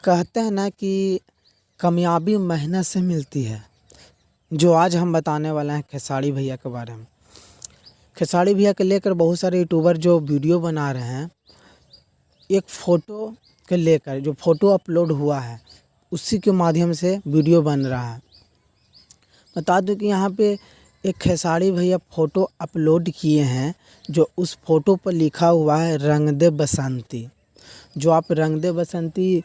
कहते हैं ना कि कामयाबी मेहनत से मिलती है। जो आज हम बताने वाले हैं खेसारी भैया के बारे में। खेसारी भैया को लेकर बहुत सारे यूट्यूबर जो वीडियो बना रहे हैं, एक फ़ोटो के लेकर जो फ़ोटो अपलोड हुआ है उसी के माध्यम से वीडियो बन रहा है। बता दूं कि यहाँ पे एक खेसारी भैया फ़ोटो अपलोड किए हैं, जो उस फ़ोटो पर लिखा हुआ है रंग दे बसंती। जो आप रंग दे बसंती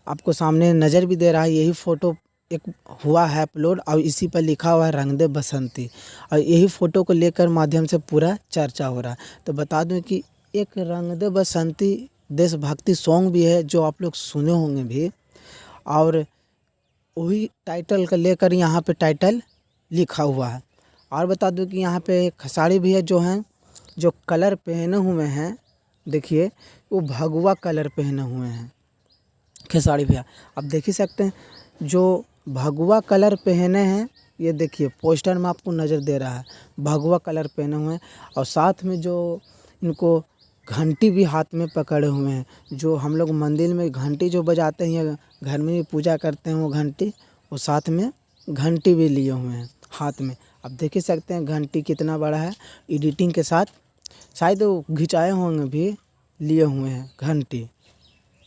आपको सामने नज़र भी दे रहा है, यही फ़ोटो एक हुआ है अपलोड और इसी पर लिखा हुआ है रंग दे बसंती, और यही फ़ोटो को लेकर माध्यम से पूरा चर्चा हो रहा है। तो बता दूं कि एक रंग दे बसंती देशभक्ति सॉन्ग भी है जो आप लोग सुने होंगे भी, और वही टाइटल को लेकर यहाँ पे टाइटल लिखा हुआ है। और बता दूं कि यहाँ पे खेसारी भैया जो हैं, जो कलर पहने हुए हैं, देखिए वो भगवा कलर पहने हुए हैं खेसारी भैया। आप देख ही सकते हैं जो भगवा कलर पहने हैं, ये देखिए पोस्टर में आपको नज़र दे रहा है, भगवा कलर पहने हुए हैं। और साथ में जो इनको घंटी भी हाथ में पकड़े हुए हैं, जो हम लोग मंदिर में घंटी जो बजाते हैं या घर में भी पूजा करते हैं, वो घंटी, वो साथ में घंटी भी लिए हुए हैं हाथ में। आप देख ही सकते हैं घंटी कितना बड़ा है, एडिटिंग के साथ शायद वो खिंचाए होंगे भी, लिए हुए हैं घंटी।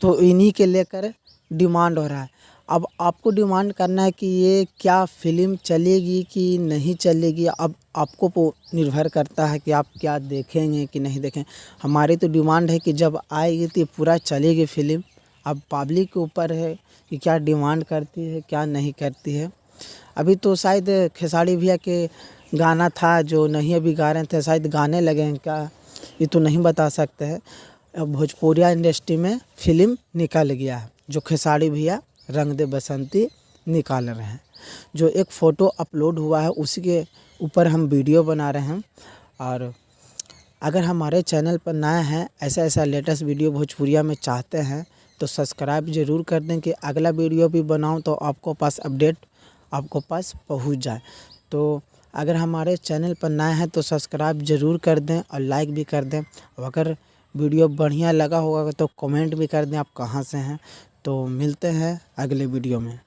तो इन्हीं के लेकर डिमांड हो रहा है। अब आपको डिमांड करना है कि ये क्या फ़िल्म चलेगी कि नहीं चलेगी, अब आपको निर्भर करता है कि आप क्या देखेंगे कि नहीं देखें। हमारी तो डिमांड है कि जब आएगी तो पूरा चलेगी फ़िल्म। अब पब्लिक के ऊपर है कि क्या डिमांड करती है क्या नहीं करती है। अभी तो शायद खेसारी भैया के गाना था जो नहीं अभी गा रहे थे, शायद गाने लगे हैं क्या, ये तो नहीं बता सकते हैं। अब भोजपुरिया इंडस्ट्री में फ़िल्म निकल गया है जो खेसारी भैया रंग दे बसंती निकाल रहे हैं। जो एक फ़ोटो अपलोड हुआ है उसी के ऊपर हम वीडियो बना रहे हैं। और अगर हमारे चैनल पर नया है, ऐसा लेटेस्ट वीडियो भोजपुरिया में चाहते हैं तो सब्सक्राइब ज़रूर कर दें कि अगला वीडियो भी बनाऊं तो आपको पास अपडेट आपको पास पहुंच जाए। तो अगर हमारे चैनल पर नया है तो सब्सक्राइब ज़रूर कर दें और लाइक भी कर दें। और अगर वीडियो बढ़िया लगा होगा तो कमेंट भी कर दें आप कहाँ से हैं। तो मिलते हैं अगले वीडियो में।